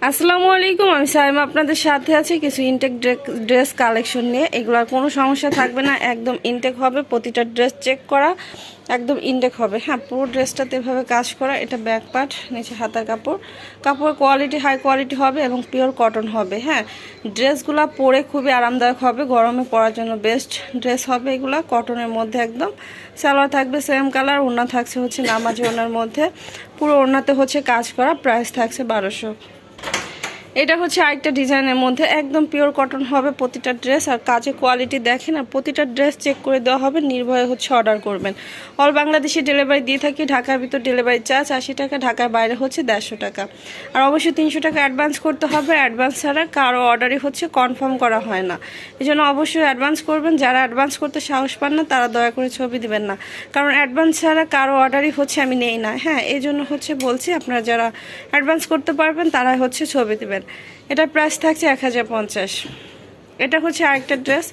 আসসালামু আলাইকুম, আমি সাইমা আপনাদের সাথে আছি কিছু ইনটেক ড্রেস কালেকশন নিয়ে। এগুলোর কোনো সমস্যা থাকবে না, একদম ইনটেক হবে। প্রতিটা ড্রেস চেক করা, একদম ইনটেক হবে। হ্যাঁ, পুরো ড্রেসটাতে এভাবে কাজ করা। এটা ব্যাক পার্ট, নিচে হাতার কাপড়। কাপড় কোয়ালিটি হাই কোয়ালিটি হবে এবং পিওর কটন হবে। হ্যাঁ, ড্রেসগুলো পরে খুবই আরামদায়ক হবে, গরমে পরার জন্য বেস্ট ড্রেস হবে এগুলো। কটনের মধ্যে একদম। সালোয়ার থাকবে সেম কালার, ওড়না থাকছে হচ্ছে নামাজি ওড়নার মধ্যে। পুরো ওড়নাতে হচ্ছে কাজ করা, প্রাইস থাকছে 1200। এটা হচ্ছে আরেকটা ডিজাইনের মধ্যে, একদম পিওর কটন হবে প্রতিটা ড্রেস। আর কাজের কোয়ালিটি দেখেন, আর প্রতিটা ড্রেস চেক করে দেওয়া হবে, নির্ভয়ে হচ্ছে অর্ডার করবেন। অল বাংলাদেশে ডেলিভারি দিয়ে থাকি। ঢাকার ভিতর ডেলিভারি চার্জ 80 টাকা, ঢাকার বাইরে হচ্ছে 150 টাকা। আর অবশ্যই 300 টাকা অ্যাডভান্স করতে হবে। অ্যাডভান্স ছাড়া কারো অর্ডারই হচ্ছে কনফার্ম করা হয় না, এই জন্য অবশ্যই অ্যাডভান্স করবেন। যারা অ্যাডভান্স করতে সাহস পান না তারা দয়া করে ছবি দিবেন না, কারণ অ্যাডভান্স ছাড়া কারো অর্ডারই হচ্ছে আমি নেই না। হ্যাঁ, এই জন্য হচ্ছে বলছি, আপনারা যারা অ্যাডভান্স করতে পারবেন তারা হচ্ছে ছবি দিবেন। এটার প্রাইস থাকছে 1050। এটা হচ্ছে আরেকটা ড্রেস,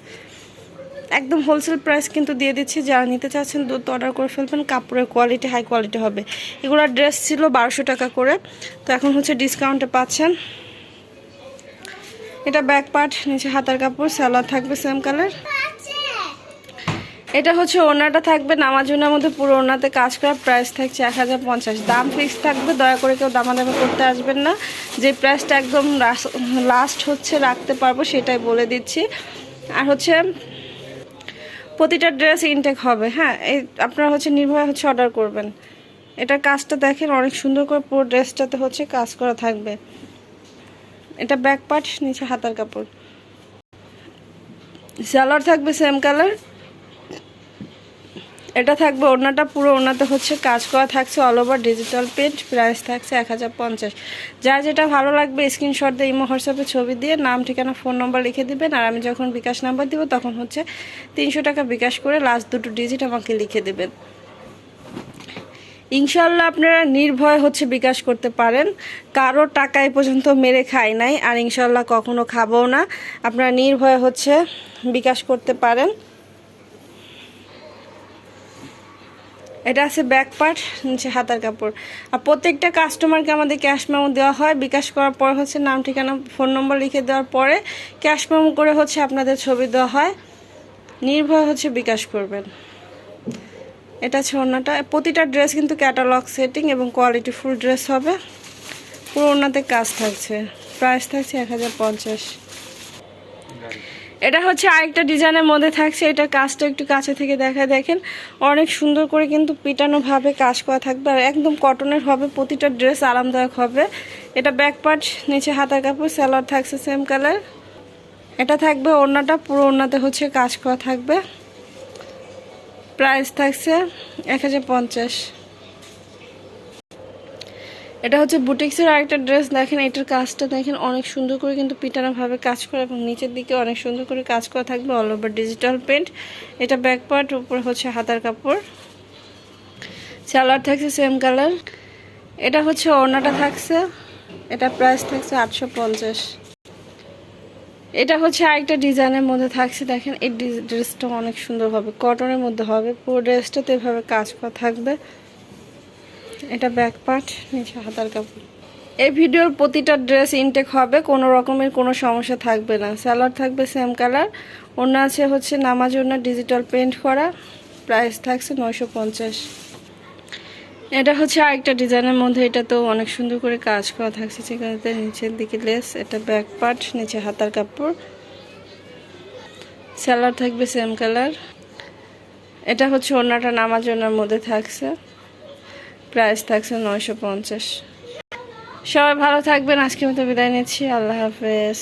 একদম হোলসেল প্রাইস কিন্তু দিয়ে দিচ্ছি। যারা নিতে চাচ্ছেন দ্রুত অর্ডার করে ফেলবেন। কাপড়ের কোয়ালিটি হাই কোয়ালিটি হবে। এগুলোর ড্রেস ছিল 1200 টাকা করে, তো এখন হচ্ছে ডিসকাউন্টে পাচ্ছেন। এটা ব্যাক পার্ট, নিচে হাতার কাপড়, সালোয়ার থাকবে সেম কালার। এটা হচ্ছে ওড়নাটা থাকবে নামাজ ওড়নার মধ্যে, পুরো ওড়নাতে কাজ করা। প্রাইস থাকছে 1050। দাম ফিক্স থাকবে, দয়া করে কেউ দামাদামি করতে আসবেন না। যে প্রাইসটা একদম লাস্ট হচ্ছে রাখতে পারবো সেটাই বলে দিচ্ছি। আর হচ্ছে প্রতিটা ড্রেস ইনটেক হবে। হ্যাঁ, এই আপনারা হচ্ছে নির্ভয়ে হচ্ছে অর্ডার করবেন। এটার কাজটা দেখেন, অনেক সুন্দর করে পুরো ড্রেসটাতে হচ্ছে কাজ করা থাকবে। এটা ব্যাক পার্ট, নিচে হাতার কাপড়। সালোয়ার থাকবে সেম কালার। এটা থাকবে ওড়নাটা, পুরো ওড়নাতে হচ্ছে কাজ করা থাকছে, all over digital print. Price থাকছে 1050। যার যেটা ভালো লাগবে স্ক্রিনশট দিয়ে ইমো হোয়াটসঅ্যাপে ছবি দিয়ে নাম ঠিকানা ফোন নম্বর লিখে দিবেন। আর আমি যখন বিকাশ নাম্বার দিব তখন হচ্ছে 300 টাকা বিকাশ করে লাস্ট দুটো ডিজিট আমাকে লিখে দেবেন। ইনশাল্লাহ আপনারা নির্ভয় হচ্ছে বিকাশ করতে পারেন। কারো টাকা এ পর্যন্ত মেরে খাই নাই, আর ইনশাল্লাহ কখনো খাবও না। আপনারা নির্ভয় হচ্ছে বিকাশ করতে পারেন। এটা আছে ব্যাক পার্ট, নিচে হাতার কাপড়। আর প্রত্যেকটা কাস্টমারকে আমাদের ক্যাশ মেমো দেওয়া হয়। বিকাশ করার পর হচ্ছে নাম ঠিকানা ফোন নম্বর লিখে দেওয়ার পরে ক্যাশ মেমো করে হচ্ছে আপনাদের ছবি দেওয়া হয়। নির্ভয় হচ্ছে বিকাশ করবেন। এটা হচ্ছে ওড়নাটা। প্রতিটা ড্রেস কিন্তু ক্যাটালগ সেটিং এবং কোয়ালিটি ফুল ড্রেস হবে। পুরো ওড়নাতে কাজ থাকছে। প্রাইস থাকছে 1050। এটা হচ্ছে আরেকটা ডিজাইনের মধ্যে থাকছে। এটা কাজটা একটু কাছে থেকে দেখায়, দেখেন অনেক সুন্দর করে কিন্তু পিটানোভাবে কাজ করা থাকবে, আর একদম কটনের হবে। প্রতিটা ড্রেস আরামদায়ক হবে। এটা ব্যাক পার্ট, নিচে হাতার কাপড়, সালোয়ার থাকছে সেম কালার। এটা থাকবে ওড়নাটা, পুরো ওড়নাতে হচ্ছে কাজ করা থাকবে। প্রাইস থাকছে 1050। এটা হচ্ছে বুটিক্সের আরেকটা ড্রেস। দেখেন এটার কাজটা দেখেন, অনেক সুন্দর করে কিন্তু পিটানোভাবে কাজ করা এবং নিচের দিকে অনেক সুন্দর করে কাজ করা থাকবে, অল ওভার ডিজিটাল প্রিন্ট। এটা ব্যাক পার্ট, উপর হচ্ছে হাতার কাপড়, সালোয়ার থাকছে সেম কালার। এটা হচ্ছে ওড়নাটা থাকছে। এটা প্রাইস থাকছে 850। এটা হচ্ছে আরেকটা ডিজাইনের মধ্যে থাকছে। দেখেন এই ড্রেসটা অনেক সুন্দর হবে, কটনের মধ্যে হবে। পুরো ড্রেসটাতে এভাবে কাজ করা থাকবে। এটা ব্যাক পার্ট, নিচে হাতার কাপড়। এই ভিডিওর প্রতিটা ড্রেস ইনটেক হবে, কোনো রকমের কোনো সমস্যা থাকবে না। সালোয়ার থাকবে সেম কালার। ওড়না আছে হচ্ছে নামাজ ওড়না, ডিজিটাল প্রিন্ট করা। প্রাইস থাকছে 950। এটা হচ্ছে আরেকটা ডিজাইনের মধ্যে। এটা তো অনেক সুন্দর করে কাজ করা থাকছে, সেখানে নিচের দিকে লেস। এটা ব্যাক পার্ট, নিচে হাতার কাপড়, সালোয়ার থাকবে সেম কালার। এটা হচ্ছে ওড়নাটা নামাজ ওড়নার মধ্যে থাকছে। প্রাইস থাকছে 950। সবাই ভালো থাকবেন। আজকের মতো বিদায় নিচ্ছি। আল্লাহ হাফেজ।